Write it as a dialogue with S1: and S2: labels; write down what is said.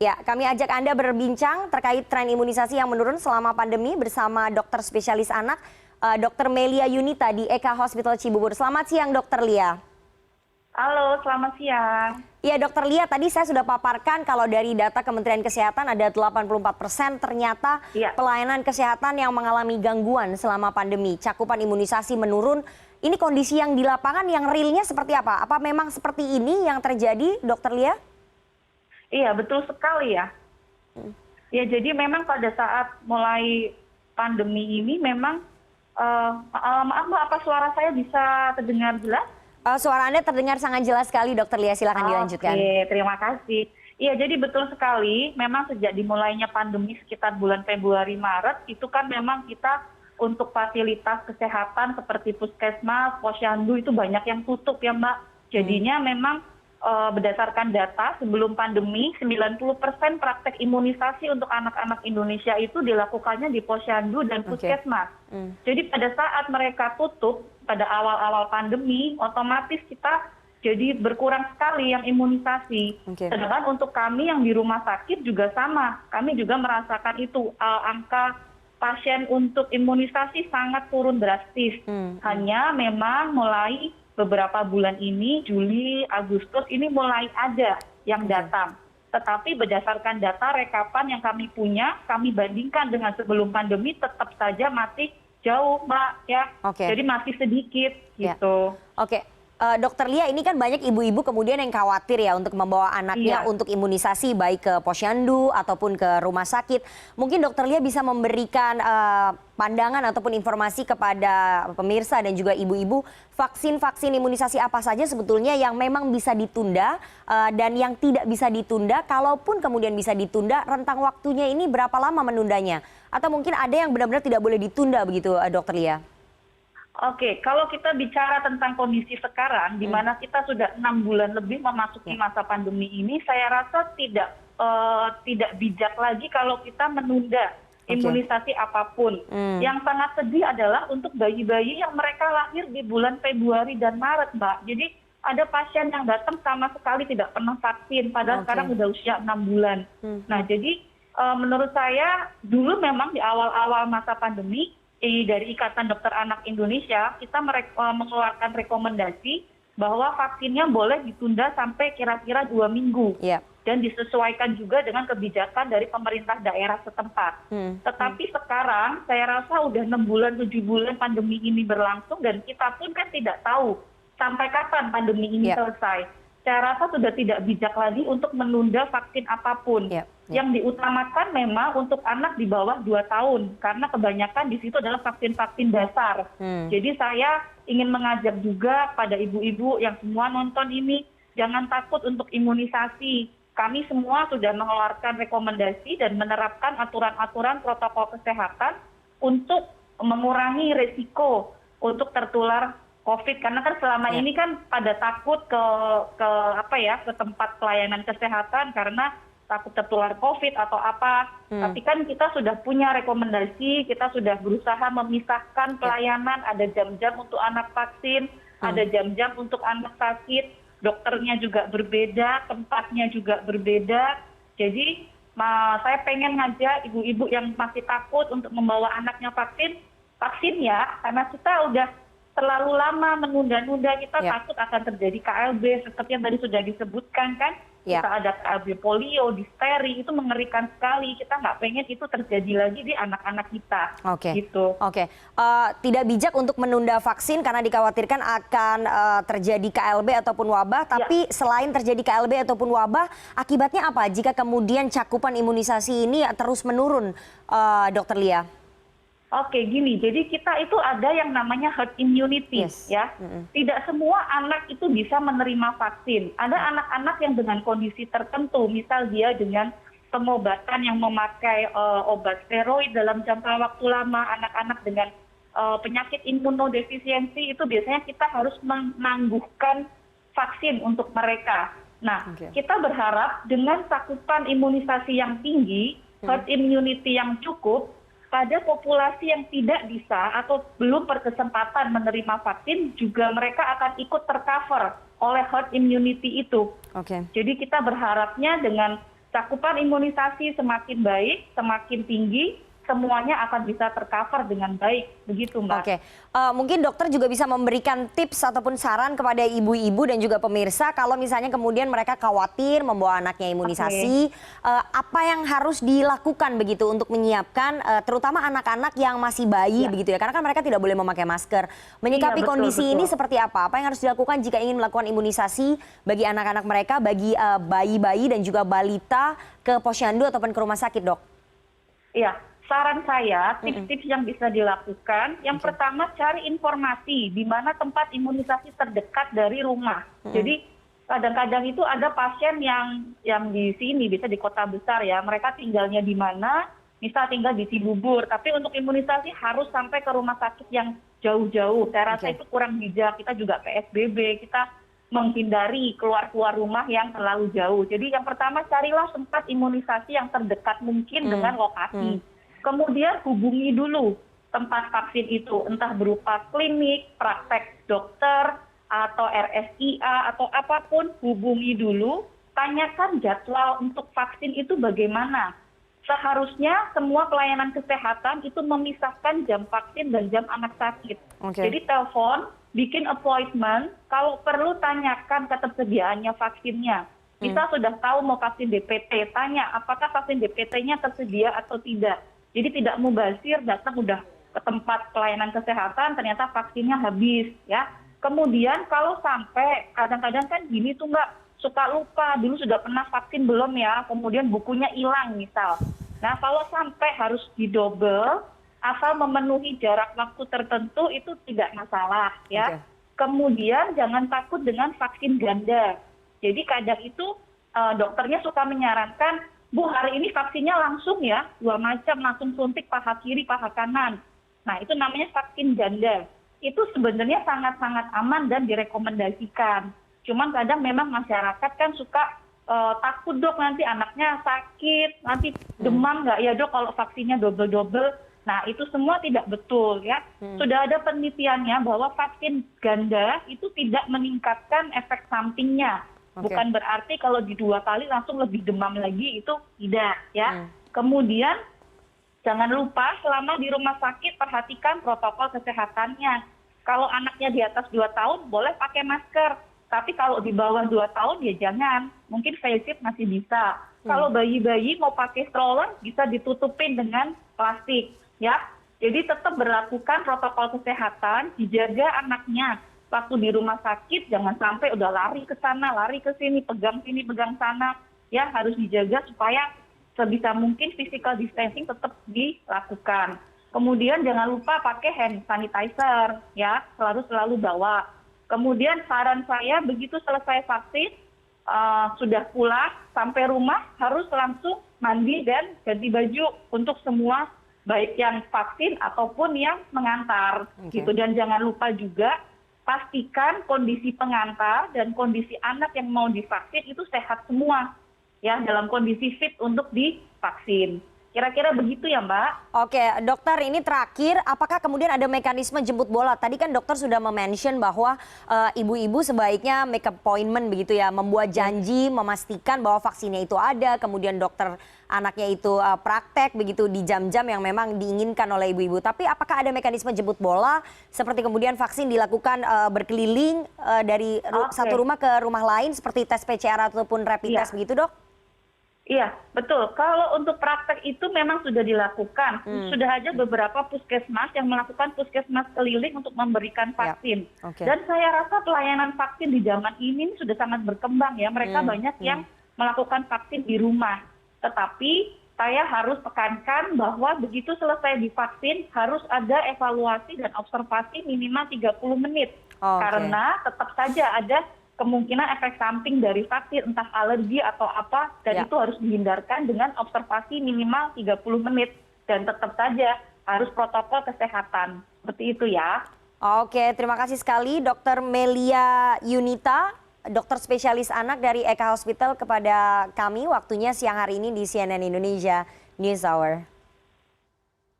S1: Ya, kami ajak Anda berbincang terkait tren imunisasi yang menurun selama pandemi bersama dokter spesialis anak, Dr. Melia Yunita di Eka Hospital Cibubur. Selamat siang, Dr. Lia.
S2: Halo, selamat siang.
S1: Iya, Dr. Lia, tadi saya sudah paparkan kalau dari data Kementerian Kesehatan ada 84% ternyata
S2: Iya.
S1: pelayanan kesehatan yang mengalami gangguan selama pandemi. Cakupan imunisasi menurun. Ini kondisi yang di lapangan yang realnya seperti apa? Apa memang seperti ini yang terjadi, Dr. Lia?
S2: Iya, betul sekali ya. Ya, jadi memang pada saat mulai pandemi ini memang, maaf Mbak, apa suara saya bisa terdengar jelas?
S1: Suara Anda terdengar sangat jelas sekali, Dr. Lia. Silakan dilanjutkan.
S2: Oke, terima kasih. Iya, jadi betul sekali. Memang sejak dimulainya pandemi sekitar bulan Februari Maret, itu kan memang kita untuk fasilitas kesehatan seperti puskesmas, posyandu itu banyak yang tutup ya Mbak. Jadinya memang berdasarkan data sebelum pandemi 90% praktek imunisasi untuk anak-anak Indonesia itu dilakukannya di posyandu dan puskesmas. Jadi pada saat mereka tutup pada awal-awal pandemi, otomatis kita jadi berkurang sekali yang imunisasi. Sedangkan untuk kami yang di rumah sakit juga sama, kami juga merasakan itu angka pasien untuk imunisasi sangat turun drastis. Hanya memang mulai beberapa bulan ini, Juli, Agustus, ini mulai ada yang datang. Tetapi berdasarkan data rekapan yang kami punya, kami bandingkan dengan sebelum pandemi, tetap saja masih jauh, Mbak. Ya. Jadi masih sedikit, gitu.
S1: Dokter Lia, ini kan banyak ibu-ibu kemudian yang khawatir ya untuk membawa anaknya untuk imunisasi baik ke posyandu ataupun ke rumah sakit. Mungkin Dokter Lia bisa memberikan pandangan ataupun informasi kepada pemirsa dan juga ibu-ibu vaksin-vaksin imunisasi apa saja sebetulnya yang memang bisa ditunda dan yang tidak bisa ditunda. Kalaupun kemudian bisa ditunda, rentang waktunya ini berapa lama menundanya? Atau mungkin ada yang benar-benar tidak boleh ditunda begitu, Dokter Lia?
S2: Oke, kalau kita bicara tentang kondisi sekarang, di mana kita sudah 6 bulan lebih memasuki masa pandemi ini, saya rasa tidak bijak lagi kalau kita menunda imunisasi apapun. Yang sangat sedih adalah untuk bayi-bayi yang mereka lahir di bulan Februari dan Maret, Mbak. Jadi ada pasien yang datang sama sekali tidak pernah vaksin, padahal sekarang udah usia 6 bulan. Nah, jadi menurut saya dulu memang di awal-awal masa pandemi, dari Ikatan Dokter Anak Indonesia, kita mengeluarkan rekomendasi bahwa vaksinnya boleh ditunda sampai kira-kira 2 minggu. Dan disesuaikan juga dengan kebijakan dari pemerintah daerah setempat. Tetapi sekarang saya rasa udah 6 bulan, 7 bulan pandemi ini berlangsung dan kita pun kan tidak tahu sampai kapan pandemi ini selesai. Saya rasa sudah tidak bijak lagi untuk menunda vaksin apapun. Yang diutamakan memang untuk anak di bawah 2 tahun, karena kebanyakan di situ adalah vaksin-vaksin dasar. Jadi saya ingin mengajak juga pada ibu-ibu yang semua nonton ini, jangan takut untuk imunisasi. Kami semua sudah mengeluarkan rekomendasi dan menerapkan aturan-aturan protokol kesehatan untuk mengurangi risiko untuk tertular COVID, karena kan selama ini kan pada takut ke tempat pelayanan kesehatan karena takut tertular COVID atau apa. Tapi kan kita sudah punya rekomendasi, kita sudah berusaha memisahkan pelayanan, ada jam-jam untuk anak vaksin, ada jam-jam untuk anak sakit, dokternya juga berbeda, tempatnya juga berbeda. Jadi saya pengen ngajak ibu-ibu yang masih takut untuk membawa anaknya vaksin ya, karena kita udah terlalu lama menunda-nunda, kita takut akan terjadi KLB seperti yang tadi sudah disebutkan kan. Kita ada KLB polio, difteri, itu mengerikan sekali. Kita nggak pengen itu terjadi lagi di anak-anak kita. Gitu.
S1: Tidak bijak untuk menunda vaksin karena dikhawatirkan akan terjadi KLB ataupun wabah. Tapi selain terjadi KLB ataupun wabah, akibatnya apa jika kemudian cakupan imunisasi ini terus menurun, Dokter Lia?
S2: Oke, gini, jadi kita itu ada yang namanya herd immunity, ya. Tidak semua anak itu bisa menerima vaksin. Ada anak-anak yang dengan kondisi tertentu, misal dia dengan pengobatan yang memakai obat steroid dalam jangka waktu lama, anak-anak dengan penyakit imunodefisiensi, itu biasanya kita harus menangguhkan vaksin untuk mereka. Nah, kita berharap dengan cakupan imunisasi yang tinggi, herd immunity yang cukup, pada populasi yang tidak bisa atau belum berkesempatan menerima vaksin, juga mereka akan ikut tercover oleh herd immunity itu. Jadi kita berharapnya dengan cakupan imunisasi semakin baik, semakin tinggi, semuanya akan bisa tercover dengan baik. Begitu, Mbak.
S1: Oke, mungkin dokter juga bisa memberikan tips ataupun saran kepada ibu-ibu dan juga pemirsa kalau misalnya kemudian mereka khawatir membawa anaknya imunisasi, apa yang harus dilakukan begitu untuk menyiapkan terutama anak-anak yang masih bayi begitu ya, karena kan mereka tidak boleh memakai masker. Menyikapi
S2: Iya, betul,
S1: kondisi ini
S2: betul.
S1: seperti apa? Apa yang harus dilakukan jika ingin melakukan imunisasi bagi anak-anak mereka, bagi bayi-bayi dan juga balita ke posyandu ataupun ke rumah sakit, Dok?
S2: Iya, saran saya, tips-tips yang bisa dilakukan, yang pertama cari informasi di mana tempat imunisasi terdekat dari rumah. Jadi kadang-kadang itu ada pasien yang di sini, bisa di kota besar ya, mereka tinggalnya di mana, misal tinggal di Cibubur, tapi untuk imunisasi harus sampai ke rumah sakit yang jauh-jauh. Saya rasa itu kurang bijak, kita juga PSBB, kita menghindari keluar-keluar rumah yang terlalu jauh. Jadi yang pertama carilah tempat imunisasi yang terdekat mungkin dengan lokasi. Kemudian hubungi dulu tempat vaksin itu, entah berupa klinik, praktek dokter, atau RSIA, atau apapun, hubungi dulu, tanyakan jadwal untuk vaksin itu bagaimana. Seharusnya semua pelayanan kesehatan itu memisahkan jam vaksin dan jam anak sakit. Jadi telepon, bikin appointment, kalau perlu tanyakan ketersediaannya vaksinnya. Kita sudah tahu mau vaksin DPT, tanya apakah vaksin DPT-nya tersedia atau tidak. Jadi tidak mubazir, datang udah ke tempat pelayanan kesehatan, ternyata vaksinnya habis, ya. Kemudian kalau sampai, kadang-kadang kan gini tuh Mbak, suka lupa, dulu sudah pernah vaksin belum ya, kemudian bukunya hilang misal. Nah kalau sampai harus didobel, asal memenuhi jarak waktu tertentu itu tidak masalah, ya. Kemudian jangan takut dengan vaksin ganda. Jadi kadang itu dokternya suka menyarankan, Bu, hari ini vaksinnya langsung ya, 2 macam, langsung suntik paha kiri, paha kanan. Nah, itu namanya vaksin ganda. Itu sebenarnya sangat-sangat aman dan direkomendasikan. Cuman kadang memang masyarakat kan suka takut, Dok, nanti anaknya sakit, nanti demam nggak ya, Dok, kalau vaksinnya double-double. Nah, itu semua tidak betul ya. Sudah ada penelitiannya bahwa vaksin ganda itu tidak meningkatkan efek sampingnya. Bukan berarti kalau di 2 kali langsung lebih demam lagi, itu tidak ya. Kemudian jangan lupa selama di rumah sakit perhatikan protokol kesehatannya. Kalau anaknya di atas 2 tahun boleh pakai masker, tapi kalau di bawah 2 tahun ya jangan. Mungkin face shield masih bisa. Kalau bayi-bayi mau pakai stroller bisa ditutupin dengan plastik ya. Jadi tetap berlakukan protokol kesehatan, dijaga anaknya. Waktu di rumah sakit jangan sampai udah lari ke sana, lari ke sini, pegang sana, ya harus dijaga supaya sebisa mungkin physical distancing tetap dilakukan. Kemudian jangan lupa pakai hand sanitizer, ya selalu bawa. Kemudian saran saya begitu selesai vaksin, sudah pulang sampai rumah harus langsung mandi dan ganti baju untuk semua, baik yang vaksin ataupun yang mengantar, gitu. Dan jangan lupa juga pastikan kondisi pengantar dan kondisi anak yang mau divaksin itu sehat semua, ya dalam kondisi fit untuk divaksin. Kira-kira begitu ya Mbak.
S1: Oke, dokter ini terakhir, apakah kemudian ada mekanisme jemput bola? Tadi kan dokter sudah mention bahwa ibu-ibu sebaiknya make appointment begitu ya, membuat janji, memastikan bahwa vaksinnya itu ada, kemudian dokter anaknya itu praktek begitu di jam-jam yang memang diinginkan oleh ibu-ibu. Tapi apakah ada mekanisme jemput bola, seperti kemudian vaksin dilakukan berkeliling dari satu rumah ke rumah lain, seperti tes PCR ataupun rapid test begitu, Dok?
S2: Iya, betul. Kalau untuk praktek itu memang sudah dilakukan. Sudah ada beberapa puskesmas yang melakukan puskesmas keliling untuk memberikan vaksin. Dan saya rasa pelayanan vaksin di zaman ini sudah sangat berkembang ya. Mereka banyak yang melakukan vaksin di rumah. Tetapi saya harus tekankan bahwa begitu selesai divaksin harus ada evaluasi dan observasi minimal 30 menit. Karena tetap saja ada kemungkinan efek samping dari vaksin, entah alergi atau apa, dan itu harus dihindarkan dengan observasi minimal 30 menit. Dan tetap saja harus protokol kesehatan. Seperti itu ya.
S1: Oke, terima kasih sekali Dr. Melia Yunita, dokter spesialis anak dari Eka Hospital kepada kami waktunya siang hari ini di CNN Indonesia News Hour.